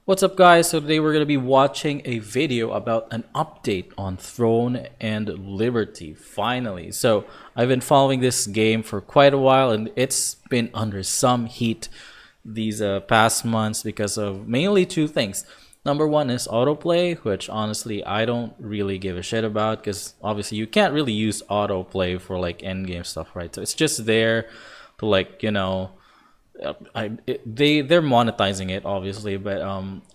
What's up, guys? So today we're going to be watching a video about an update on Throne and Liberty, finally. So I've been following this game for quite a while and it's been under some heat these past months because of mainly two things. Number one is autoplay, which honestly I don't really give a shit about because obviously you can't really use autoplay for like endgame stuff, right? So it's just there to they're monetizing it obviously, but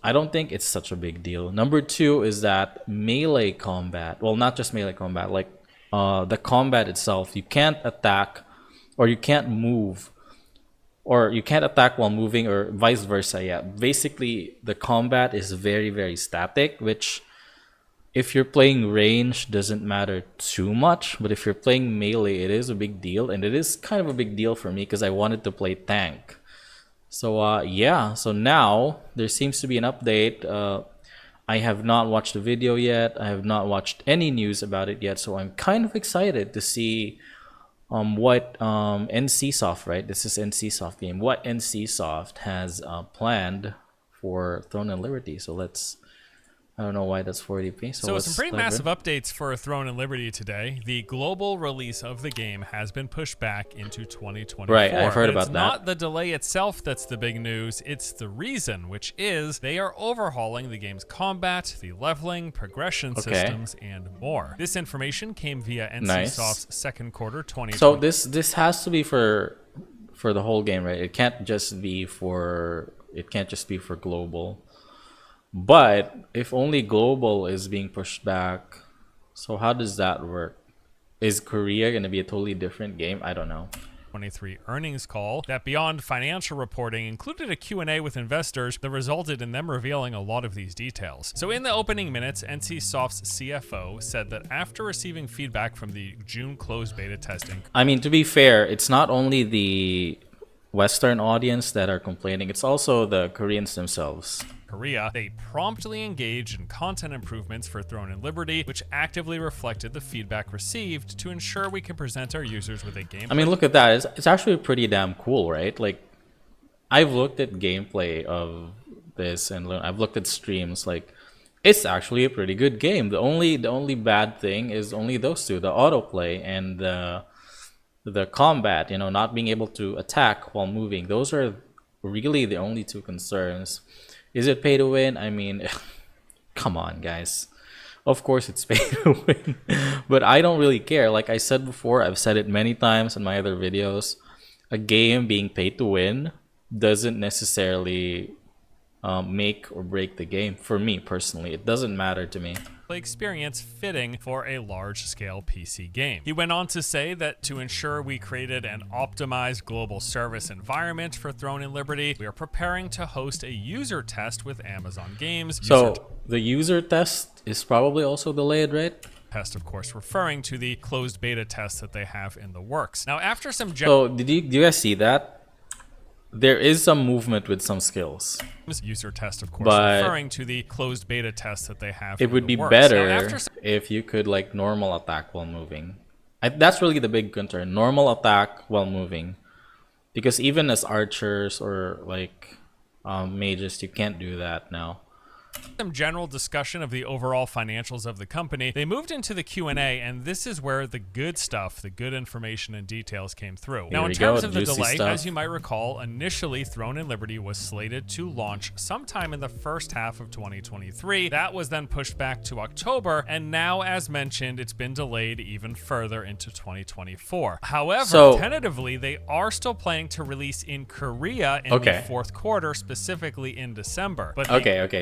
I don't think it's such a big deal. Number two is that melee combat, well, not just melee combat, like the combat itself, you can't attack or you can't move or you can't attack while moving or vice versa. Yeah, basically the combat is very static, which if you're playing range doesn't matter too much, but if you're playing melee it is a big deal, and it is kind of a big deal for me because I wanted to play tank. So yeah, so now there seems to be an update. I have not watched the video yet, I have not watched any news about it yet, so I'm kind of excited to see what NCSoft, right, this is NCSoft game, what NCSoft has planned for Throne and Liberty. So let's, I don't know why that's 40p. So some pretty massive updates for Throne and Liberty today. The global release of the game has been pushed back into 2024. Right, I've heard about that. It's not the delay itself that's the big news, it's the reason, which is they are overhauling the game's combat, the leveling, progression systems, and more. This information came via NCSoft's second quarter 2020. So this has to be for the whole game, right? It can't just be for global. But if only global is being pushed back, so how does that work? Is Korea going to be a totally different game? I don't know. 23 earnings call that, beyond financial reporting, included a Q&A with investors that resulted in them revealing a lot of these details. So in the opening minutes, NCSoft's CFO said that after receiving feedback from the June closed beta testing... I mean, to be fair, it's not only the Western audience that are complaining, it's also the Koreans themselves. Korea, they promptly engaged in content improvements for Throne and Liberty, which actively reflected the feedback received to ensure we can present our users with a game. I mean, look at that. It's actually pretty damn cool, right? Like, I've looked at gameplay of this and I've looked at streams. Like, it's actually a pretty good game. The only bad thing is only those two: the autoplay and the combat. You know, not being able to attack while moving. Those are really the only two concerns. Is it pay to win? I mean, come on, guys. Of course it's pay to win. But I don't really care. Like I said before, I've said it many times in my other videos. A game being paid to win doesn't necessarily make or break the game. For me, personally, it doesn't matter to me. Experience fitting for a large-scale PC game. He went on to say that to ensure we created an optimized global service environment for Throne and Liberty, we are preparing to host a user test with Amazon Games. So the user test is probably also delayed, right? Test, of course, referring to the closed beta test that they have in the works. Now, after some... So did you guys see that? There is some movement with some skills. User test, of course, referring to the closed beta test that they have. It would be better if you could like normal attack while moving. That's really the big concern: normal attack while moving, because even as archers or like mages, you can't do that now. Some general discussion of the overall financials of the company, they moved into the Q&A, and this is where the good stuff, the good information and details came through. Now, in terms of the delay, as you might recall, initially Throne and Liberty was slated to launch sometime in the first half of 2023. That was then pushed back to October, and now, as mentioned, it's been delayed even further into 2024. However, tentatively, they are still planning to release in Korea in the fourth quarter, specifically in December. But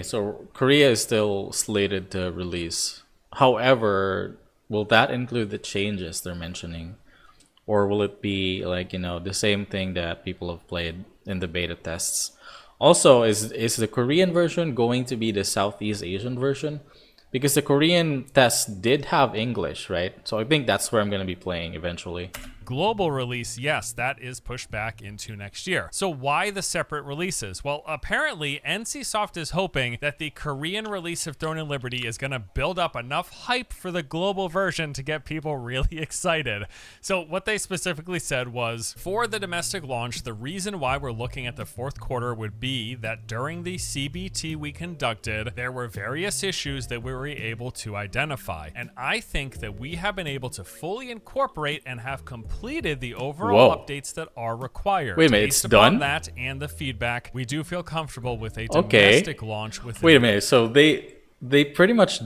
so Korea is still slated to release. However, will that include the changes they're mentioning? Or will it be like, you know, the same thing that people have played in the beta tests? Also, is the Korean version going to be the Southeast Asian version? Because the Korean test did have English, right? So I think that's where I'm going to be playing eventually. global release, yes, that is pushed back into next year. So why the separate releases? Well, apparently NCSoft is hoping that the Korean release of Throne and Liberty is going to build up enough hype for the global version to get people really excited. So what they specifically said was, for the domestic launch, the reason why we're looking at the fourth quarter would be that during the CBT we conducted, there were various issues that we were able to identify. And I think that we have been able to fully incorporate and have completed the overall updates that are required. Wait a minute, it's done? That and the feedback, we do feel comfortable with a domestic launch within Wait a minute, so they pretty much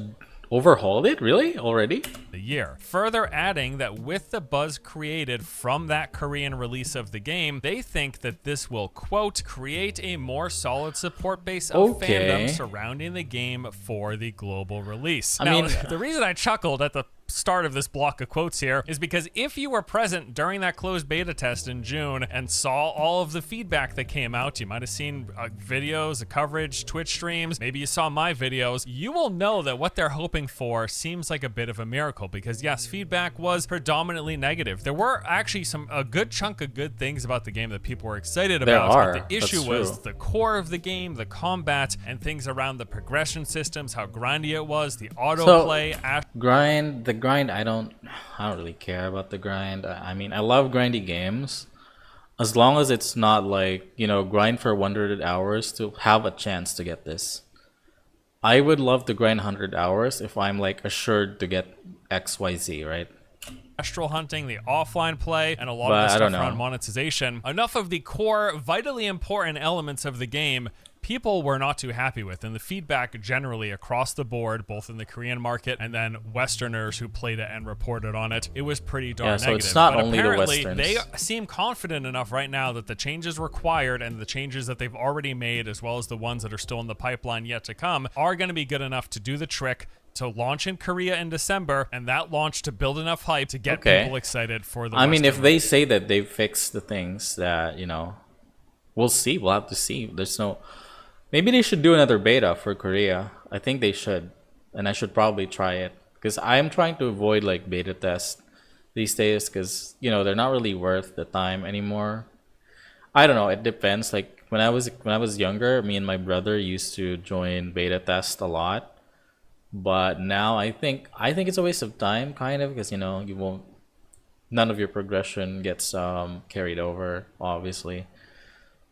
overhauled it, really, already? The year. Further adding that with the buzz created from that Korean release of the game, they think that this will, quote, create a more solid support base of fandom surrounding the game for the global release. I now, mean, the reason I chuckled at the start of this block of quotes here is because if you were present during that closed beta test in June and saw all of the feedback that came out, you might have seen videos, coverage, Twitch streams, maybe you saw my videos, you will know that what they're hoping for seems like a bit of a miracle because yes, feedback was predominantly negative. There were actually a good chunk of good things about the game that people were excited about. But the issue was the core of the game, the combat, and things around the progression systems, how grindy it was, the autoplay. The grind, I don't really care about the grind. I mean, I love grindy games as long as it's not like, you know, grind for 100 hours to have a chance to get this. I would love to grind 100 hours if I'm like assured to get XYZ, right? Astral hunting, the offline play, and a lot of the stuff around monetization. Enough of the core, vitally important elements of the game people were not too happy with, and the feedback generally across the board, both in the Korean market and then Westerners who played it and reported on it, it was pretty darn negative. It's not but only apparently, the Westerns. they seem confident enough right now that the changes required and the changes that they've already made, as well as the ones that are still in the pipeline yet to come, are going to be good enough to do the trick to launch in Korea in December, and that launch to build enough hype to get people excited for the I mean, if they say that they've fixed the things that, you know, we'll see. We'll have to see. There's no... Maybe they should do another beta for Korea. I think they should. And I should probably try it. Because I'm trying to avoid like beta tests these days. Because, you know, they're not really worth the time anymore. I don't know. It depends. Like when I was younger, me and my brother used to join beta test a lot. But now I think it's a waste of time, kind of. Because, you know, none of your progression gets carried over, obviously.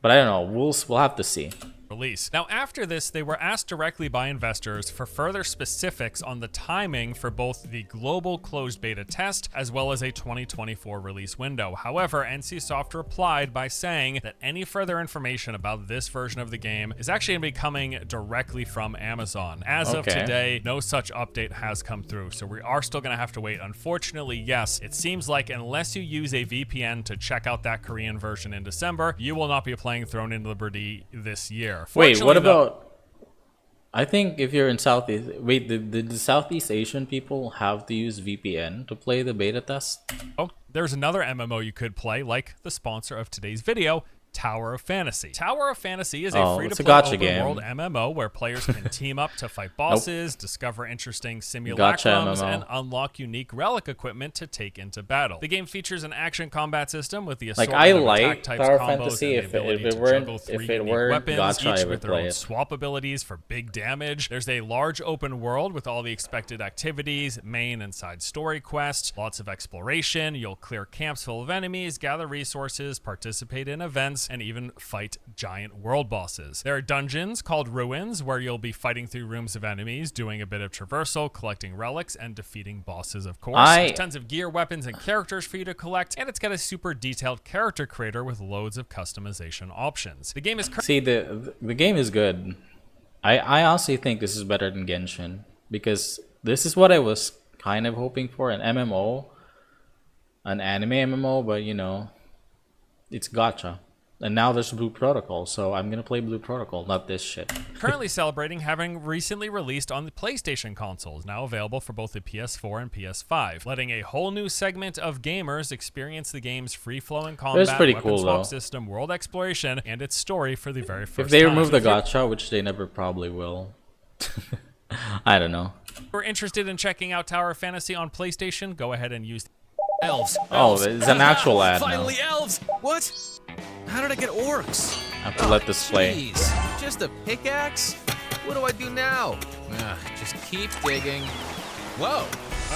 But I don't know. We'll have to see. Release. Now, after this, they were asked directly by investors for further specifics on the timing for both the global closed beta test as well as a 2024 release window. However, NCSoft replied by saying that any further information about this version of the game is actually going to be coming directly from Amazon. As of today, no such update has come through, so we are still going to have to wait. Unfortunately, yes, it seems like unless you use a VPN to check out that Korean version in December, you will not be playing Throne and Liberty this year. Wait, what about... I think if you're in Southeast... Wait, did the Southeast Asian people have to use VPN to play the beta test? Oh, there's another MMO you could play, like the sponsor of today's video, Tower of Fantasy. Tower of Fantasy is a free-to-play open-world MMO where players can team up to fight bosses, discover interesting simulacrums, and unlock unique relic equipment to take into battle. The game features an action combat system with the assortment of attack types, Tower combos, Fantasy, and the ability to juggle three unique weapons, each with their own swap abilities for big damage. There's a large open world with all the expected activities, main and side story quests, lots of exploration. You'll clear camps full of enemies, gather resources, participate in events, and even fight giant world bosses. There are dungeons called Ruins where you'll be fighting through rooms of enemies, doing a bit of traversal, collecting relics, and defeating bosses, of course. There's tons of gear, weapons, and characters for you to collect, and it's got a super detailed character creator with loads of customization options. The game is... the game is good. I honestly think this is better than Genshin, because this is what I was kind of hoping for, an MMO, an anime MMO, but you know, it's gacha. And now there's Blue Protocol, so I'm gonna play Blue Protocol, not this shit. Currently celebrating having recently released on the PlayStation consoles, now available for both the PS4 and PS5, letting a whole new segment of gamers experience the game's free-flowing combat, weapon swap system, world exploration, and its story for the very first time. If they remove the gacha, which they never probably will, I don't know. If you're interested in checking out Tower of Fantasy on PlayStation, go ahead and use Elves. Oh, Elves. it's an actual ad now. Finally, elves. What? How did I get orcs? I have to let this play. Jeez, just a pickaxe? What do I do now? Just keep digging. Whoa,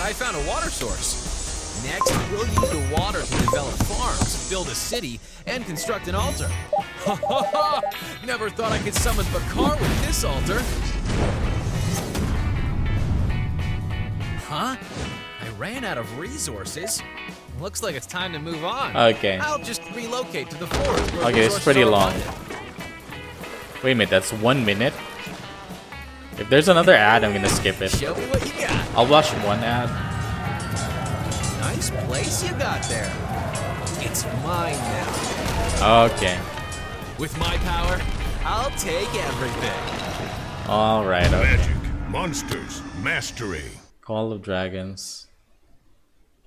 I found a water source. Next, we'll use the water to develop farms, build a city, and construct an altar. Ha ha ha! Never thought I could summon Bakar with this altar. Huh? I ran out of resources. Looks like it's time to move on. Okay. I'll just relocate to the forest. where Okay, it's resources pretty are long. abundant. Wait a minute, that's 1 minute? If there's another ad, I'm gonna skip it. Show me what you got. I'll watch one ad. Nice place you got there. It's mine now. Okay. With my power, I'll take everything. Alright, okay. Magic, monsters, mastery. Call of Dragons.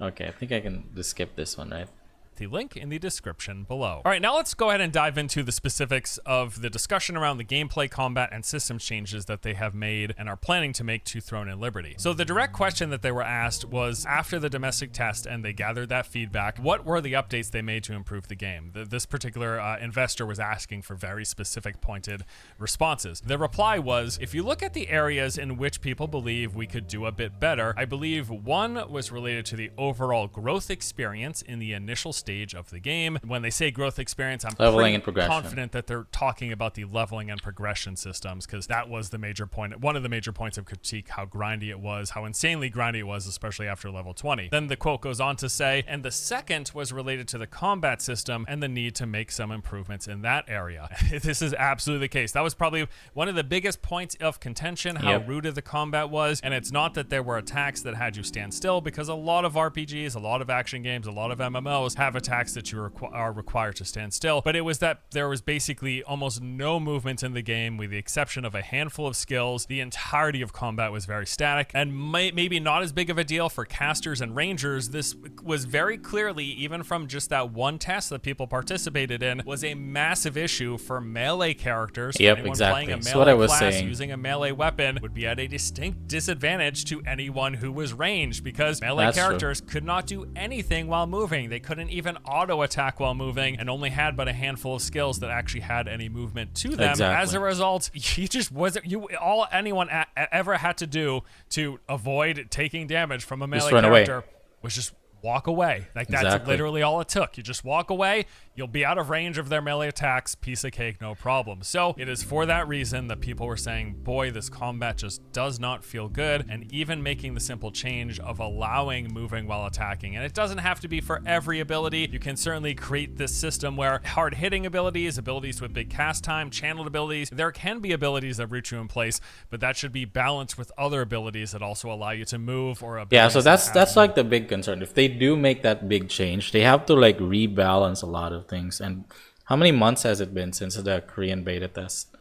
Okay, I think I can just skip this one, right? The link in the description below. All right, now let's go ahead and dive into the specifics of the discussion around the gameplay, combat, and systems changes that they have made and are planning to make to Throne and Liberty. So the direct question that they were asked was, after the domestic test and they gathered that feedback, what were the updates they made to improve the game? This particular investor was asking for very specific, pointed responses. The reply was, if you look at the areas in which people believe we could do a bit better, I believe one was related to the overall growth experience in the initial stage of the game. When they say growth experience, I'm Leveling pretty and progression. confident that they're talking about the leveling and progression systems, because that was the major point, one of the major points of critique, how grindy it was, how insanely grindy it was, especially after level 20. Then the quote goes on to say, and the second was related to the combat system and the need to make some improvements in that area. This is absolutely the case. That was probably one of the biggest points of contention, how rooted the combat was. And it's not that there were attacks that had you stand still, because a lot of RPGs, a lot of action games, a lot of MMOs have attacks that you are required to stand still, but it was that there was basically almost no movement in the game, with the exception of a handful of skills. The entirety of combat was very static, and maybe not as big of a deal for casters and rangers. This was very clearly, even from just that one test that people participated in, was a massive issue for melee characters. Yep, Anyone exactly. playing a That's melee what I was class saying. using a melee weapon would be at a distinct disadvantage to anyone who was ranged, because melee That's true. characters could not do anything while moving. They couldn't even auto attack while moving, and only had but a handful of skills that actually had any movement to them. Exactly. As a result, you just wasn't all anyone ever had to do to avoid taking damage from a melee run away. character was just walk away. Like, that's Exactly. literally all it took. You just walk away, you'll be out of range of their melee attacks, piece of cake, no problem. So it is for that reason that people were saying, boy, this combat just does not feel good, and even making the simple change of allowing moving while attacking. And it doesn't have to be for every ability. You can certainly create this system where hard-hitting abilities with big cast time, channeled abilities, there can be abilities that root you in place, but that should be balanced with other abilities that also allow you to move, or Yeah, abilities so that that's have like the big concern. If they do make that big change, they have to like rebalance a lot of things. And how many months has it been since the Korean beta test?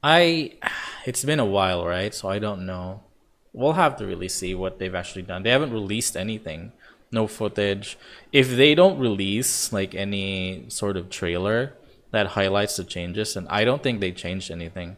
It's been a while, right? So I don't know. We'll have to really see what they've actually done. They haven't released anything, no footage. If they don't release like any sort of trailer that highlights the changes, and I don't think they changed anything.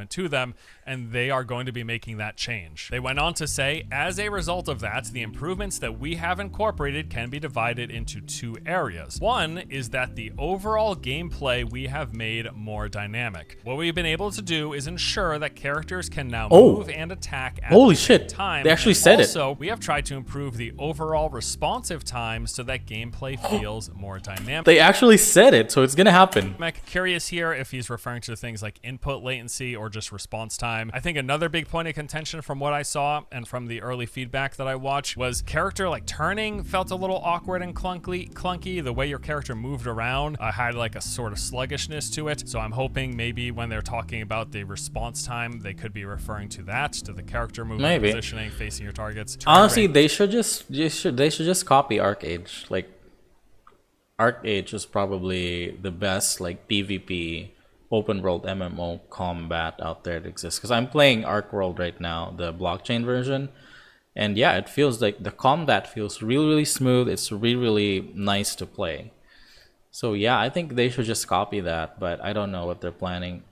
to them, and they are going to be making that change. They went on to say, as a result of that, the improvements that we have incorporated can be divided into two areas. One is that the overall gameplay we have made more dynamic. What we've been able to do is ensure that characters can now move and attack at Holy the same shit. time. They actually And said it. Also, we have tried to improve the overall responsive time so that gameplay feels more dynamic. They actually said it, so it's gonna happen. I'm curious here if he's referring to things like input latency or just response time. I think another big point of contention from what I saw and from the early feedback that I watched was character like turning felt a little awkward and clunky. The way your character moved around had like a sort of sluggishness to it. So I'm hoping maybe when they're talking about the response time, they could be referring to that, to the character movement, Maybe. positioning, facing your targets. Honestly, they should just copy ArcAge. Like ArcAge is probably the best like PvP open world MMO combat out there that exists. Because I'm playing Arc World right now, the blockchain version, and yeah, it feels like the combat feels really smooth. It's really nice to play. So yeah, I think they should just copy that, but I don't know what they're planning.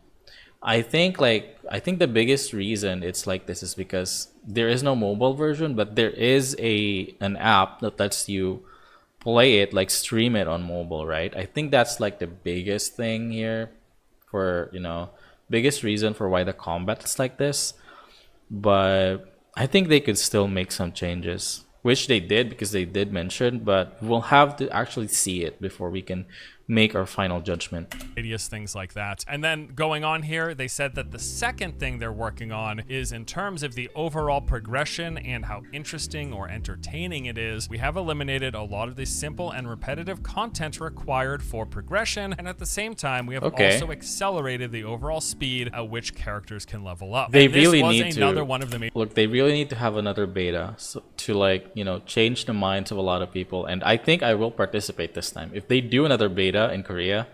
I think the biggest reason it's like this is because there is no mobile version, but there is an app that lets you play it, like stream it on mobile, right? I think that's like the biggest thing here for, biggest reason for why the combat is like this. But I think they could still make some changes, which they did because they did mention, but we'll have to actually see it before we can make our final judgment. Things like that. And then going on here, they said that the second thing they're working on is in terms of the overall progression and how interesting or entertaining it is. We have eliminated a lot of the simple and repetitive content required for progression, and at the same time, we have also accelerated the overall speed at which characters can level up. They really need another one of the look. They really need to have another beta to like change the minds of a lot of people, and I think I will participate this time if they do another beta in Korea.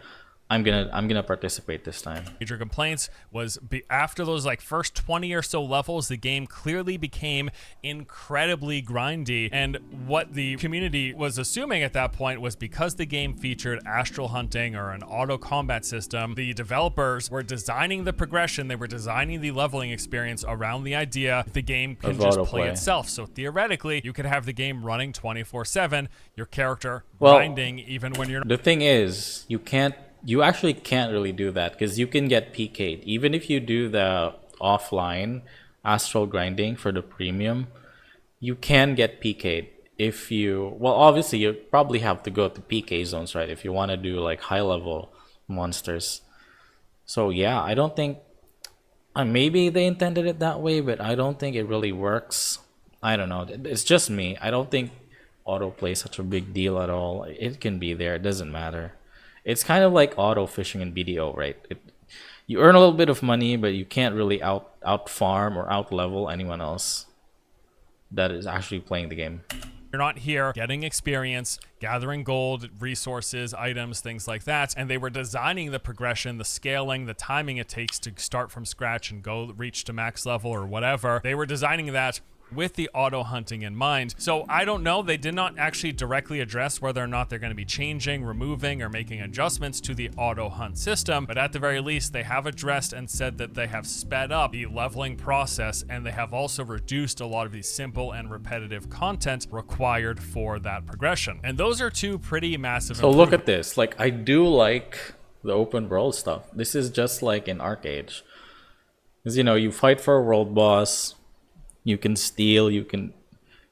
I'm gonna participate this time. Major complaints was after those like first 20 or so levels, the game clearly became incredibly grindy. And what the community was assuming at that point was because the game featured astral hunting or an auto combat system, the developers were designing the progression, they were designing the leveling experience around the idea the game can just play itself. So theoretically, you could have the game running 24/7, your character grinding even when you're not. The thing is, you actually can't really do that because you can get PK'd. Even if you do the offline astral grinding for the premium, you can get PK'd. If you, obviously you probably have to go to PK zones, right? If you want to do like high level monsters. So yeah, I don't think, maybe they intended it that way, but I don't think it really works. I don't know. It's just me. I don't think autoplay is such a big deal at all. It can be there. It doesn't matter. It's kind of like auto fishing in BDO, right? You earn a little bit of money, but you can't really out farm or out level anyone else that is actually playing the game. You're not here getting experience, gathering gold, resources, items, things like that. And they were designing the progression, the scaling, the timing it takes to start from scratch and go reach to max level or whatever. They were designing that with the auto hunting in mind. So I don't know, they did not actually directly address whether or not they're going to be changing, removing, or making adjustments to the auto hunt system, but at the very least they have addressed and said that they have sped up the leveling process, and they have also reduced a lot of the simple and repetitive content required for that progression. And those are two pretty massive improvements. So look at this, like I do like the open world stuff. This is just like in Arcade. Because you fight for a world boss, you can steal,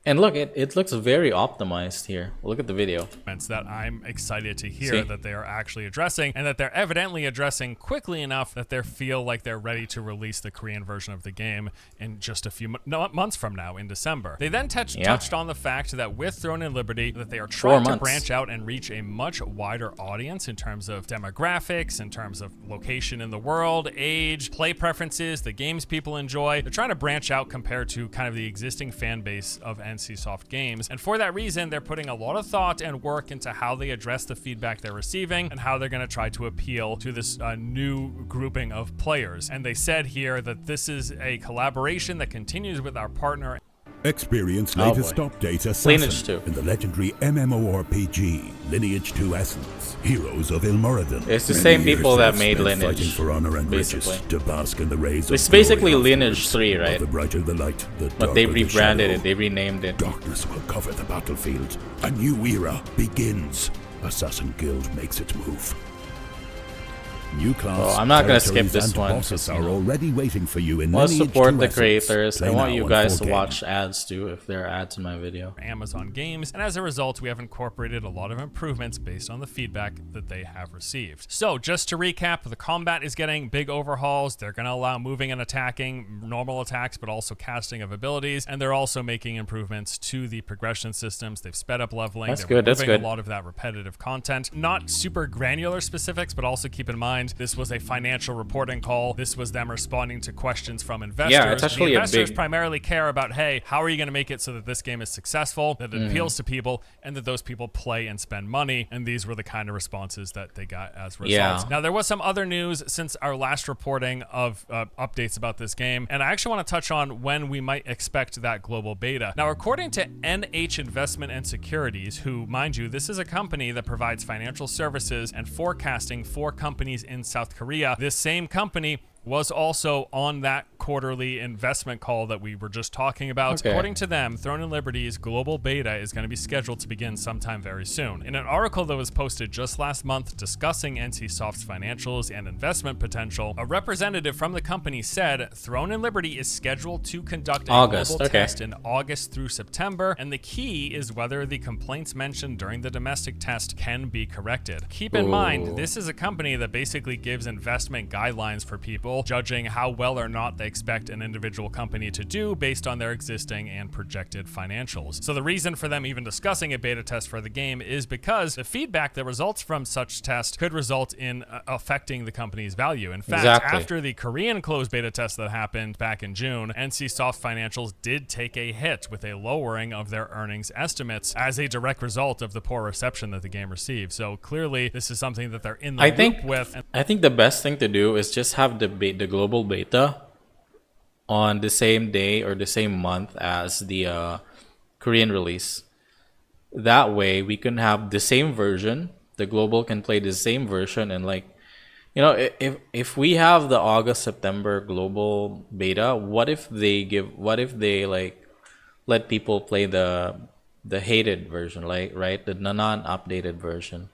and look, it looks very optimized here. Look at the video. That I'm excited to hear that they are actually addressing, and that they're evidently addressing quickly enough that they feel like they're ready to release the Korean version of the game in just a few months from now in December. They then touched on the fact that with Throne and Liberty, that they are trying to branch out and reach a much wider audience in terms of demographics, in terms of location in the world, age, play preferences, the games people enjoy. They're trying to branch out compared to kind of the existing fan base of NCSoft games, and for that reason they're putting a lot of thought and work into how they address the feedback they're receiving and how they're going to try to appeal to this new grouping of players. And they said here that this is a collaboration that continues with our partner. Experience latest update Assassin in the legendary MMORPG Lineage 2 Essence, Heroes of Ilmuridan. It's the same people that made Lineage, for honor and basically. Riches, to bask in the rays it's basically Lineage 3, right? The brighter the light, the but they rebranded the it, they renamed it. Darkness will cover the battlefield. A new era begins. Assassin Guild makes its move. New class, I'm not gonna skip this one. Bosses are already waiting for you in Let's Lineage support 2 the creators. I want you guys to game. watch ads too, if there are ads in my video. Amazon games, and as a result, we have incorporated a lot of improvements based on the feedback that they have received. So just to recap, the combat is getting big overhauls. They're gonna allow moving and attacking, normal attacks, but also casting of abilities, and they're also making improvements to the progression systems. They've sped up leveling. They're removing a lot of that repetitive content. Not super granular specifics, but also keep in mind this was a financial reporting call. This was them responding to questions from investors. Yeah, it's actually the investors primarily care about, hey, how are you going to make it so that this game is successful, that it appeals to people, and that those people play and spend money. And these were the kind of responses that they got as results. Now, there was some other news since our last reporting of updates about this game, and I actually want to touch on when we might expect that global beta. Now, according to NH Investment and Securities, who, mind you, this is a company that provides financial services and forecasting for companies in South Korea, this same company was also on that quarterly investment call that we were just talking about. Okay. According to them, Throne and Liberty's global beta is going to be scheduled to begin sometime very soon. In an article that was posted just last month discussing NCSoft's financials and investment potential, a representative from the company said Throne and Liberty is scheduled to conduct a global test in August through September, and the key is whether the complaints mentioned during the domestic test can be corrected. Keep in mind, this is a company that basically gives investment guidelines for people, judging how well or not they expect an individual company to do based on their existing and projected financials. So the reason for them even discussing a beta test for the game is because the feedback that results from such test could result in affecting the company's value. In fact, after the Korean closed beta test that happened back in June, NCSoft financials did take a hit with a lowering of their earnings estimates as a direct result of the poor reception that the game received. So clearly this is something that they're in the loop with. I think the best thing to do is just have the global beta on the same day or the same month as the Korean release. That way we can have the same version. The global can play the same version, and like, you know, if we have the August September global beta, what if they like let people play the hated version, like, right, the non-updated version?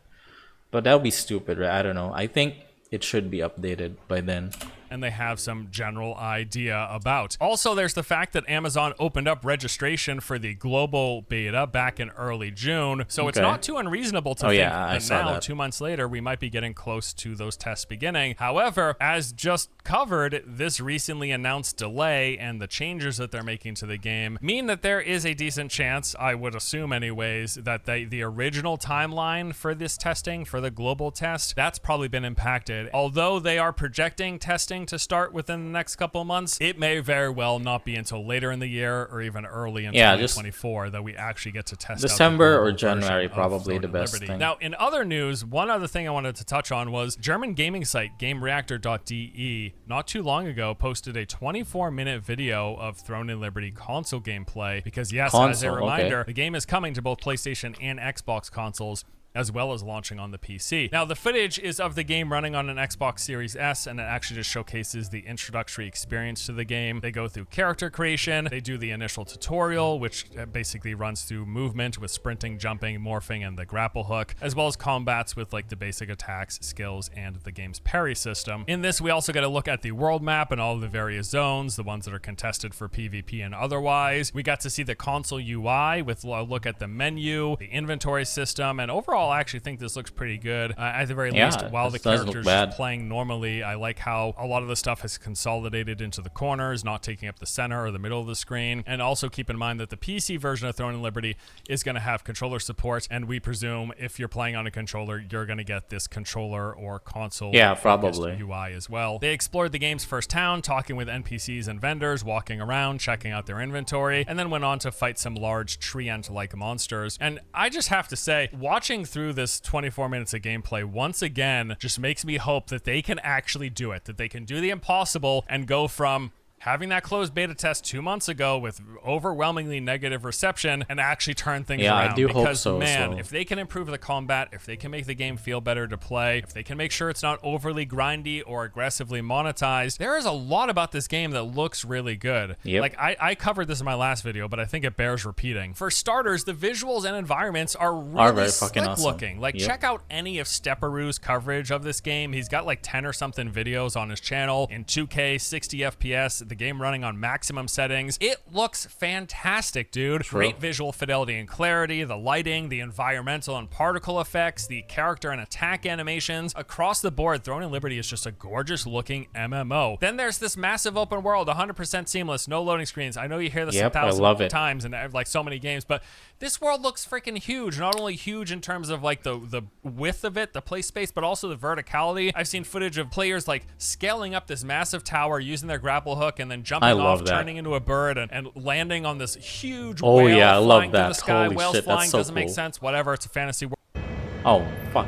But that would be stupid, right? I don't know. I think it should be updated by then. And they have some general idea about. Also, there's the fact that Amazon opened up registration for the global beta back in early June, so it's not too unreasonable to think that now, 2 months later, we might be getting close to those tests beginning. However, as just covered, this recently announced delay and the changes that they're making to the game mean that there is a decent chance, I would assume anyways, that the original timeline for this testing, for the global test, that's probably been impacted. Although they are projecting testing to start within the next couple of months, it may very well not be until later in the year or even early in 2024 that we actually get to test December or January, probably the best thing. Now, in other news, one other thing I wanted to touch on was German gaming site GameReactor.de not too long ago posted a 24-minute video of Throne and Liberty console gameplay because, yes, as a reminder, the game is coming to both PlayStation and Xbox consoles, as well as launching on the PC. Now, the footage is of the game running on an Xbox Series S, and it actually just showcases the introductory experience to the game. They go through character creation, they do the initial tutorial, which basically runs through movement with sprinting, jumping, morphing, and the grapple hook, as well as combats with like the basic attacks, skills, and the game's parry system. In this, we also get a look at the world map and all of the various zones, the ones that are contested for PvP and otherwise. We got to see the console UI with a look at the menu, the inventory system, and overall, I actually think this looks pretty good. At the very least, while the characters are playing normally, I like how a lot of the stuff is consolidated into the corners, not taking up the center or the middle of the screen. And also keep in mind that the PC version of Throne and Liberty is going to have controller support, and we presume if you're playing on a controller, you're going to get this controller or console probably UI as well. They explored the game's first town, talking with NPCs and vendors, walking around, checking out their inventory, and then went on to fight some large tree ant-like monsters. And I just have to say, watching through this 24 minutes of gameplay once again just makes me hope that they can actually do it, that they can do the impossible and go from having that closed beta test 2 months ago with overwhelmingly negative reception and actually turn things around. I do hope so. Man, if they can improve the combat, if they can make the game feel better to play, if they can make sure it's not overly grindy or aggressively monetized, there is a lot about this game that looks really good. Like, I covered this in my last video, but I think it bears repeating. For starters, the visuals and environments are really very fucking awesome. looking. Like, check out any of Stepperou's coverage of this game. He's got like 10 or something videos on his channel in 2K, 60 FPS, the game running on maximum settings. It looks fantastic, dude. Great visual fidelity and clarity, the lighting, the environmental and particle effects, the character and attack animations. Across the board, Throne and Liberty is just a gorgeous looking MMO. Then there's this massive open world, 100% seamless, no loading screens. I know you hear this 1,000 times and like so many games, but this world looks freaking huge. Not only huge in terms of like the width of it, the play space, but also the verticality. I've seen footage of players like scaling up this massive tower using their grapple hook and then jumping off, turning into a bird, and landing on this huge whale I love flying through that. the sky. Holy Whales shit, flying that's so doesn't cool. make sense. Whatever, it's a fantasy world. Oh, fuck.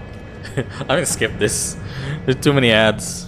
I'm gonna skip this. There's too many ads.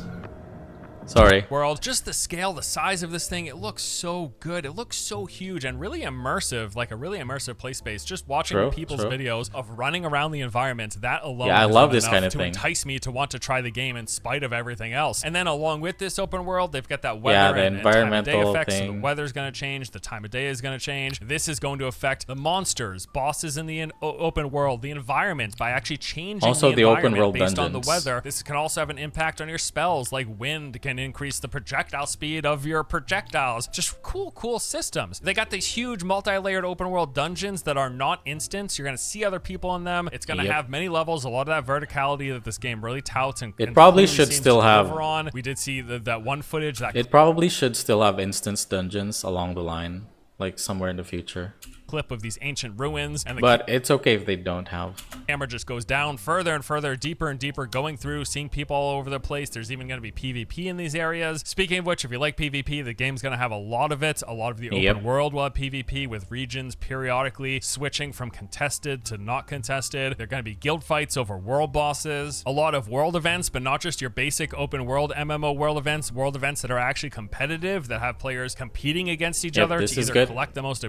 Sorry. World. Just the scale, the size of this thing, it looks so good. It looks so huge and really immersive, like a really immersive play space. Just watching people's videos of running around the environment, that alone I is love this enough kind of to thing. entice me to want to try the game in spite of everything else. And then along with this open world, they've got that weather the and environmental time of day effects. thing. So the weather's going to change, the time of day is going to change. This is going to affect the monsters, bosses in the open world, the environment by actually changing also the open world based on the dungeons. weather. This can also have an impact on your spells, like wind can increase the projectile speed of your projectiles. Just cool systems. They got these huge multi-layered open world dungeons that are not instants. You're going to see other people in them. It's going to have many levels, a lot of that verticality that this game really touts and it probably clearly should seems still to have deliver on. We did see that one footage that it probably should still have instance dungeons along the line, like somewhere in the future. clip of these ancient ruins, and but it's okay if they don't have. Camera just goes down further and further, deeper and deeper, going through, seeing people all over the place. There's even going to be PvP in these areas. Speaking of which, if you like PvP, the game's going to have a lot of it. A lot of the open world will have PvP, with regions periodically switching from contested to not contested. There are going to be guild fights over world bosses, a lot of world events, but not just your basic open world MMO world events that are actually competitive, that have players competing against each other to either collect the most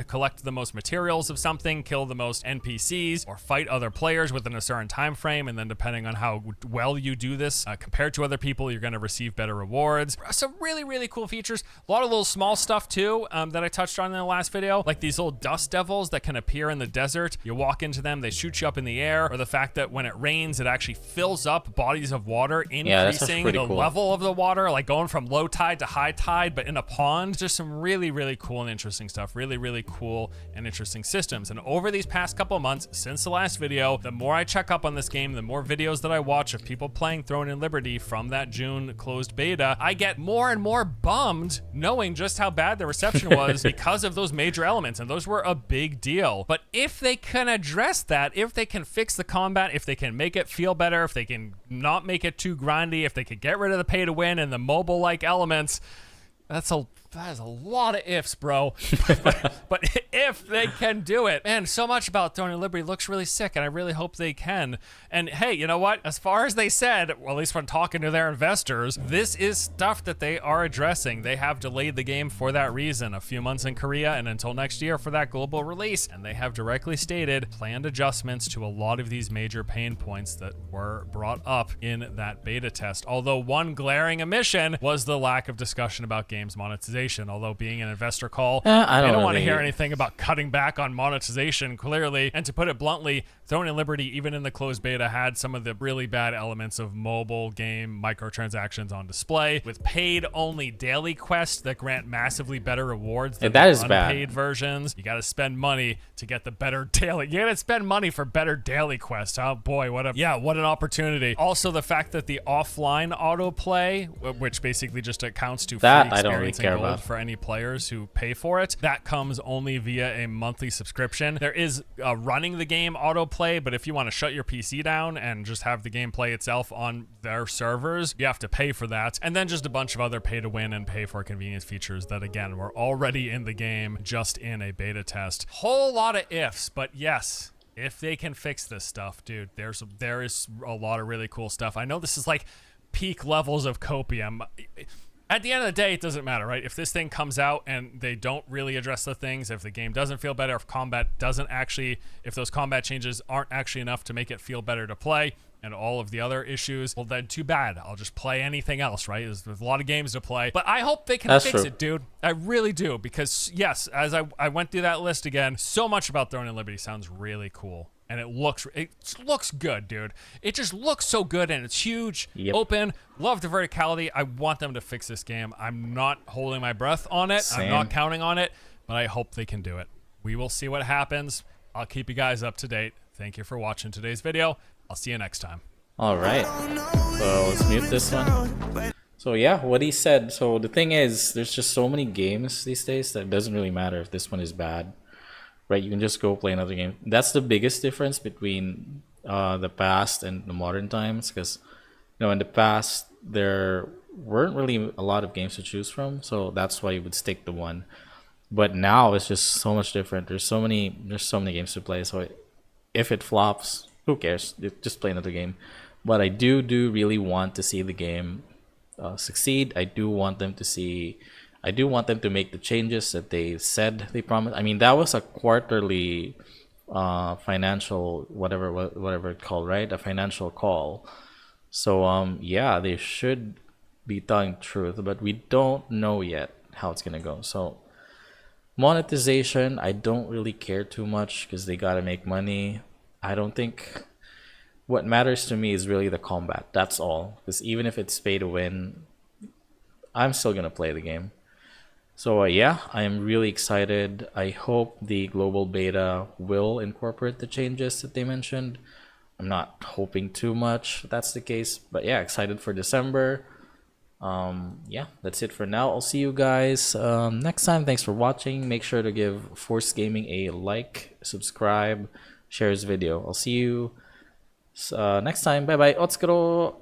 collect the most materials of something, kill the most NPCs, or fight other players within a certain time frame. And then depending on how well you do this compared to other people, you're going to receive better rewards. Some really cool features. A lot of little small stuff too that I touched on in the last video, like these little dust devils that can appear in the desert. You walk into them, they shoot you up in the air, or the fact that when it rains, it actually fills up bodies of water, increasing the level of the water, like going from low tide to high tide, but in a pond. Just some really cool and interesting stuff. Really cool and interesting systems. And over these past couple months since the last video, the more I check up on this game, the more videos that I watch of people playing Throne and Liberty from that June closed beta, I get more and more bummed knowing just how bad the reception was because of those major elements, and those were a big deal. But if they can address that, if they can fix the combat, if they can make it feel better, if they can not make it too grindy, if they could get rid of the pay to win and the mobile-like elements, that is a lot of ifs, bro. but if they can do it, man, so much about Throne and Liberty looks really sick, and I really hope they can. And hey, you know what? As far as they said, well, at least when talking to their investors, this is stuff that they are addressing. They have delayed the game for that reason, a few months in Korea and until next year for that global release. And they have directly stated planned adjustments to a lot of these major pain points that were brought up in that beta test. Although one glaring omission was the lack of discussion about games monetization. Although being an investor call, I don't want to hear anything about cutting back on monetization, clearly. And to put it bluntly, Throne and Liberty, even in the closed beta, had some of the really bad elements of mobile game microtransactions on display, with paid-only daily quests that grant massively better rewards than the unpaid versions. You got to spend money to get the better daily. You got to spend money for better daily quests. Oh boy, what an opportunity. Also, the fact that the offline autoplay, which basically just accounts to free experience and gold for any players who pay for it, that comes only via a monthly subscription. There is running the game autoplay, but if you want to shut your PC down and just have the game play itself on their servers, you have to pay for that. And then just a bunch of other pay to win and pay for convenience features that, again, were already in the game, just in a beta test. Whole lot of ifs, but yes, if they can fix this stuff, dude, there is a lot of really cool stuff. I know this is like peak levels of copium. At the end of the day, it doesn't matter, right? If this thing comes out and they don't really address the things, if the game doesn't feel better, if those combat changes aren't actually enough to make it feel better to play, and all of the other issues, well, then too bad. I'll just play anything else, right? There's a lot of games to play. But I hope they can fix it, dude. I really do, because yes, as I went through that list again, so much about Throne and Liberty sounds really cool. And it looks good, dude. It just looks so good, and it's huge, open. Love the verticality. I want them to fix this game. I'm not holding my breath on it. I'm not counting on it, but I hope they can do it. We will see what happens. I'll keep you guys up to date. Thank you for watching today's video. I'll see you next time. All right. So let's mute this one. So yeah, what he said. So the thing is, there's just so many games these days that it doesn't really matter if this one is bad. Right, you can just go play another game. That's the biggest difference between the past and the modern times, because in the past there weren't really a lot of games to choose from, so that's why you would stick to one. But now it's just so much different. There's so many games to play. So if it flops, who cares? Just play another game. But I do really want to see the game succeed. I do want them to make the changes that they said they promised. I mean, that was a quarterly financial whatever it's called, right? A financial call. So yeah, they should be telling truth, but we don't know yet how it's gonna go. So monetization, I don't really care too much because they gotta make money. I don't think what matters to me is really the combat. That's all. Because even if it's pay to win, I'm still gonna play the game. So yeah, I am really excited. I hope the global beta will incorporate the changes that they mentioned. I'm not hoping too much that's the case, but yeah, excited for December. Yeah, that's it for now. I'll see you guys next time. Thanks for watching. Make sure to give Force Gaming a like, subscribe, share his video. I'll see you next time. Bye bye. Otsukaro.